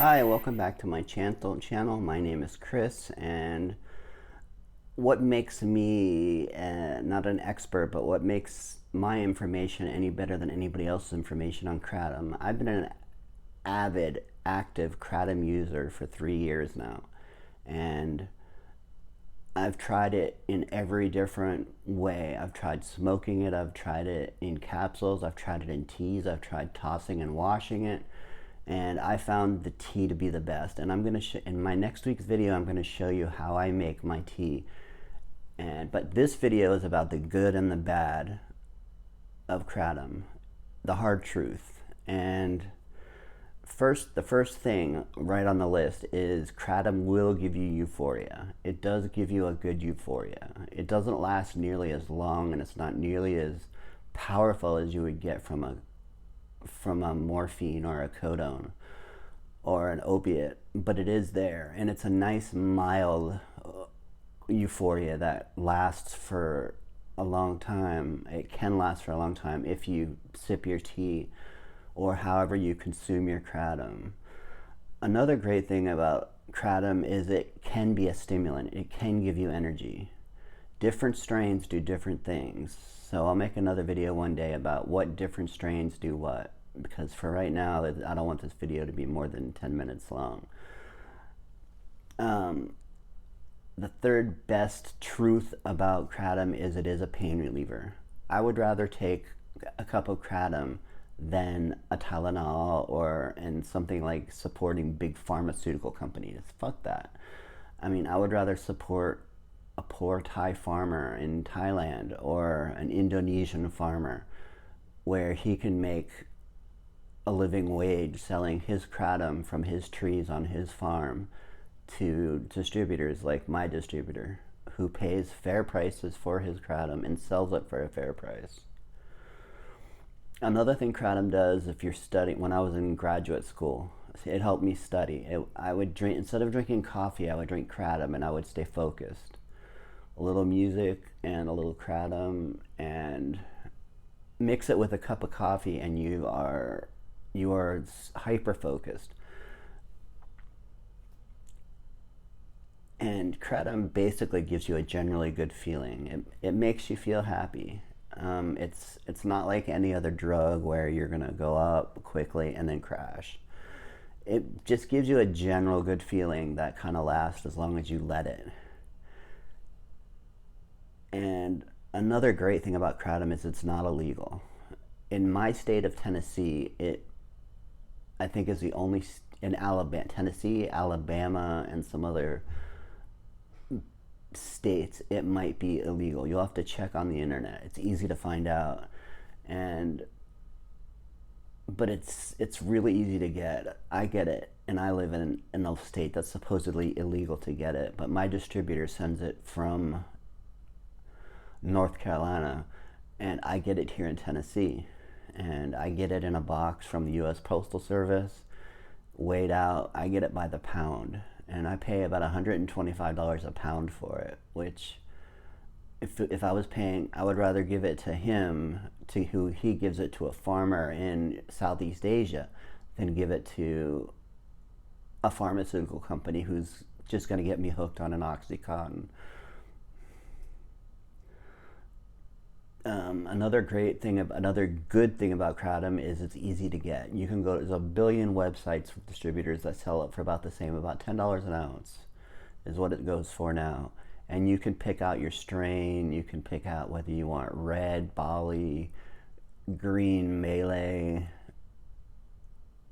Hi, welcome back to my channel. My name is Chris, and what makes me not an expert, but what makes my information any better than anybody else's information on Kratom? I've been an avid, active Kratom user for 3 years now, and I've tried it in every different way. I've tried smoking it, I've tried it in capsules, I've tried it in teas, I've tried tossing and washing it, and I found the tea to be the best. And I'm gonna in my next week's video, I'm gonna show you how I make my tea. But this video is about the good and the bad of Kratom, the hard truth. And the first thing right on the list is Kratom will give you euphoria. It does give you a good euphoria. It doesn't last nearly as long, and it's not nearly as powerful as you would get from a morphine or a codone or an opiate, but it is there, and it's a nice mild euphoria that lasts for a long time. It can last for a long time if you sip your tea or however you consume your Kratom. Another great thing about Kratom is it can be a stimulant. It can give you energy. Different strains do different things. So I'll make another video one day about what different strains do what, because for right now, I don't want this video to be more than 10 minutes long. The third best truth about Kratom is it is a pain reliever. I would rather take a cup of Kratom than a Tylenol and something like supporting big pharmaceutical companies. Fuck that. I mean, I would rather support a poor Thai farmer in Thailand or an Indonesian farmer where he can make a living wage selling his Kratom from his trees on his farm to distributors like my distributor, who pays fair prices for his Kratom and sells it for a fair price. Another thing Kratom does, if you're studying, when I was in graduate school, it helped me study. I would drink, instead of drinking coffee, I would drink Kratom and I would stay focused. A little music and a little Kratom, and mix it with a cup of coffee and you are hyper focused. And Kratom basically gives you a generally good feeling. It makes you feel happy. It's not like any other drug where you're gonna go up quickly and then crash. It just gives you a general good feeling that kind of lasts as long as you let it. And another great thing about Kratom is it's not illegal. In my state of Tennessee, I think is the only, in Alabama, Tennessee, Alabama, and some other states, it might be illegal. You'll have to check on the internet. It's easy to find out, but it's really easy to get. I get it, and I live in a state that's supposedly illegal to get it, but my distributor sends it from North Carolina, and I get it here in Tennessee, and I get it in a box from the U.S. Postal Service, weighed out. I get it by the pound, and I pay about $125 a pound for it, which if I was paying, I would rather give it to him, to who he gives it to a farmer in Southeast Asia, than give it to a pharmaceutical company who's just going to get me hooked on an Oxycontin. Another good thing about Kratom is it's easy to get. You can go, there's a billion websites with distributors that sell it for about the same, about $10 an ounce is what it goes for now. And you can pick out your strain, you can pick out whether you want red, Bali, green, Malay,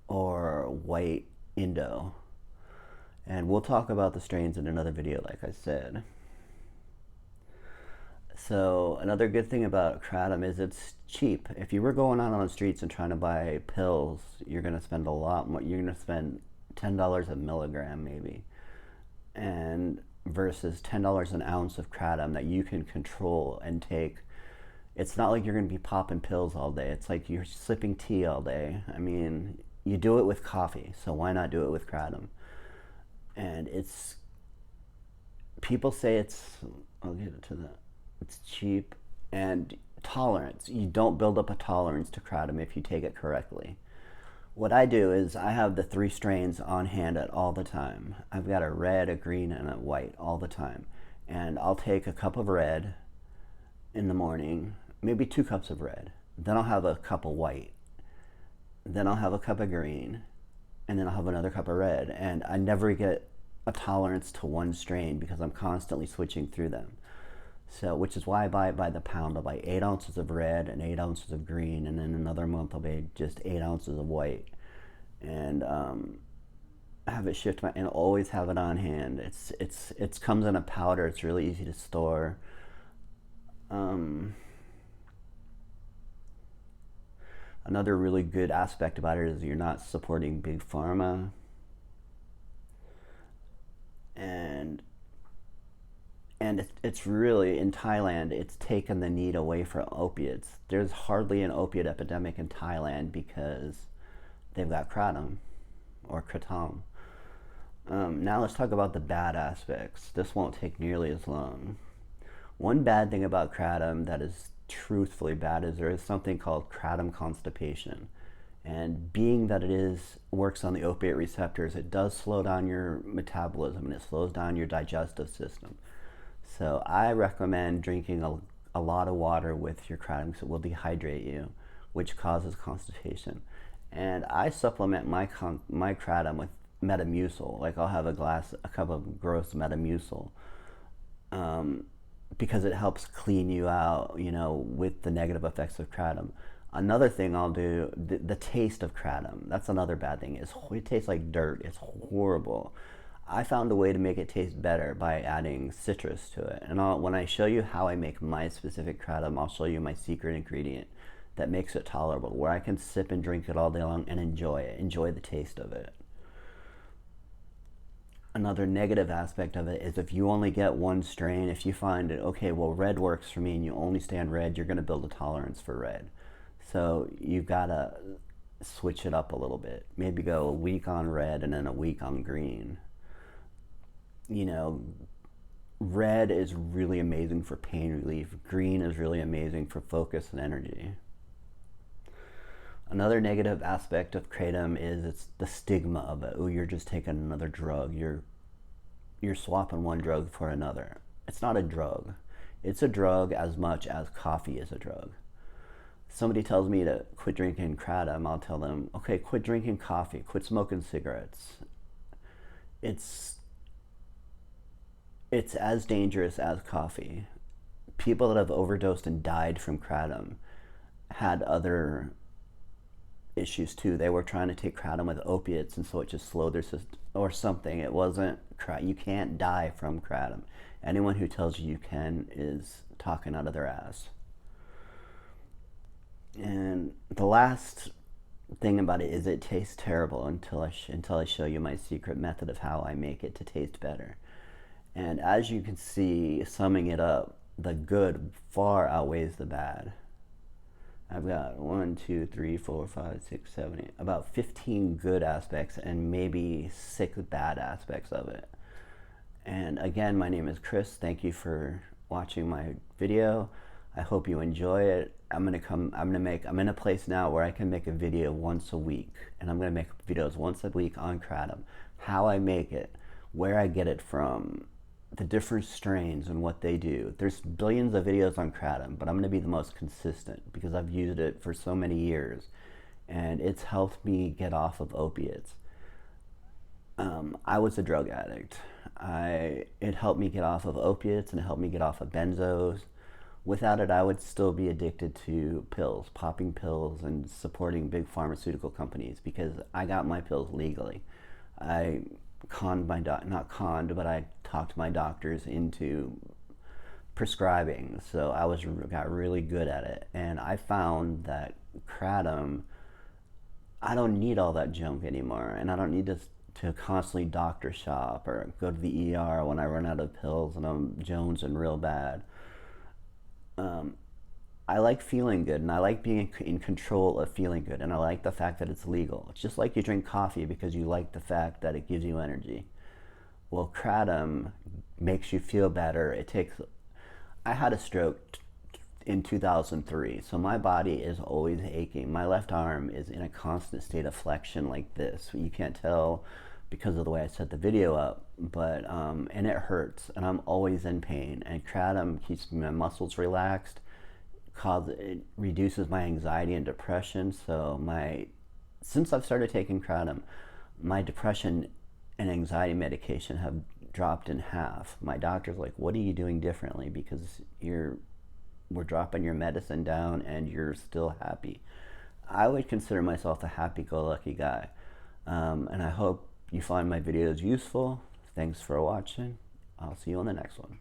or white, Indo. And we'll talk about the strains in another video, like I said. So another good thing about Kratom is it's cheap. If you were going out on the streets and trying to buy pills, you're going to spend a lot more. You're going to spend $10 a milligram maybe, and versus $10 an ounce of Kratom that you can control and take. It's not like you're going to be popping pills all day. It's like you're sipping tea all day. I mean, you do it with coffee, so why not do it with Kratom? And people say I'll get into that. It's cheap, and tolerance. You don't build up a tolerance to Kratom if you take it correctly. What I do is I have the three strains on hand at all the time. I've got a red, a green, and a white all the time. And I'll take a cup of red in the morning, maybe 2 cups of red. Then I'll have a cup of white. Then I'll have a cup of green. And then I'll have another cup of red. And I never get a tolerance to one strain because I'm constantly switching through them. So, which is why I buy it by the pound. I'll buy 8 ounces of red and 8 ounces of green, and then another month I'll buy just 8 ounces of white, and have it shipped and always have it on hand. It's comes in a powder. It's really easy to store. Another really good aspect about it is you're not supporting big pharma, and it's really, in Thailand, it's taken the need away from opiates. There's hardly an opiate epidemic in Thailand because they've got Kratom or Kratom. Now let's talk about the bad aspects. This won't take nearly as long. One bad thing about Kratom that is truthfully bad is there is something called Kratom constipation. And being that it is works on the opiate receptors, it does slow down your metabolism and it slows down your digestive system. So I recommend drinking a lot of water with your Kratom because it will dehydrate you, which causes constipation. And I supplement my Kratom with Metamucil. Like I'll have a cup of gross Metamucil, because it helps clean you out, with the negative effects of Kratom. Another thing I'll do, the taste of Kratom, that's another bad thing, is it tastes like dirt. It's horrible. I found a way to make it taste better by adding citrus to it. And when I show you how I make my specific Kratom, I'll show you my secret ingredient that makes it tolerable, where I can sip and drink it all day long and enjoy the taste of it. Another negative aspect of it is if you only get one strain, if you find it, okay, well, red works for me and you only stay on red, you're going to build a tolerance for red. So you've got to switch it up a little bit. Maybe go a week on red and then a week on green. Red is really amazing for pain relief. Green is really amazing for focus and energy. Another negative aspect of Kratom is it's the stigma of it. Oh, you're just taking another drug. You're swapping one drug for another. It's not a drug. It's a drug as much as coffee is a drug. Somebody tells me to quit drinking Kratom, I'll tell them, okay, quit drinking coffee, quit smoking cigarettes. It's as dangerous as coffee. People that have overdosed and died from Kratom had other issues too. They were trying to take Kratom with opiates, and so it just slowed their system or something. It wasn't you can't die from Kratom. Anyone who tells you can is talking out of their ass. And the last thing about it is it tastes terrible until I show you my secret method of how I make it to taste better. And as you can see, summing it up, the good far outweighs the bad. I've got 1, 2, 3, 4, 5, 6, 7, 8, about 15 good aspects and maybe 6 bad aspects of it. And again, my name is Chris. Thank you for watching my video. I hope you enjoy it. I'm in a place now where I can make a video once a week, and I'm gonna make videos once a week on Kratom, how I make it, where I get it from, the different strains and what they do. There's billions of videos on Kratom, but I'm going to be the most consistent because I've used it for so many years and it's helped me get off of opiates. I was a drug addict. It helped me get off of opiates and it helped me get off of benzos. Without it, I would still be addicted to pills, popping pills and supporting big pharmaceutical companies because I got my pills legally. I I talked my doctors into prescribing, so got really good at it. And I found that Kratom, I don't need all that junk anymore, and I don't need to constantly doctor shop or go to the ER when I run out of pills and I'm jonesing real bad. I like feeling good, and I like being in control of feeling good, and I like the fact that it's legal. It's just like you drink coffee because you like the fact that it gives you energy. Well, Kratom makes you feel better. I had a stroke in 2003. So my body is always aching. My left arm is in a constant state of flexion like this. You can't tell because of the way I set the video up, but and it hurts, and I'm always in pain. And Kratom keeps my muscles relaxed, it reduces my anxiety and depression. So since I've started taking Kratom, my depression and anxiety medication have dropped in half. My doctor's like, "What are you doing differently? Because we're dropping your medicine down and you're still happy." I would consider myself a happy-go-lucky guy, and I hope you find my videos useful. Thanks for watching. I'll see you on the next one.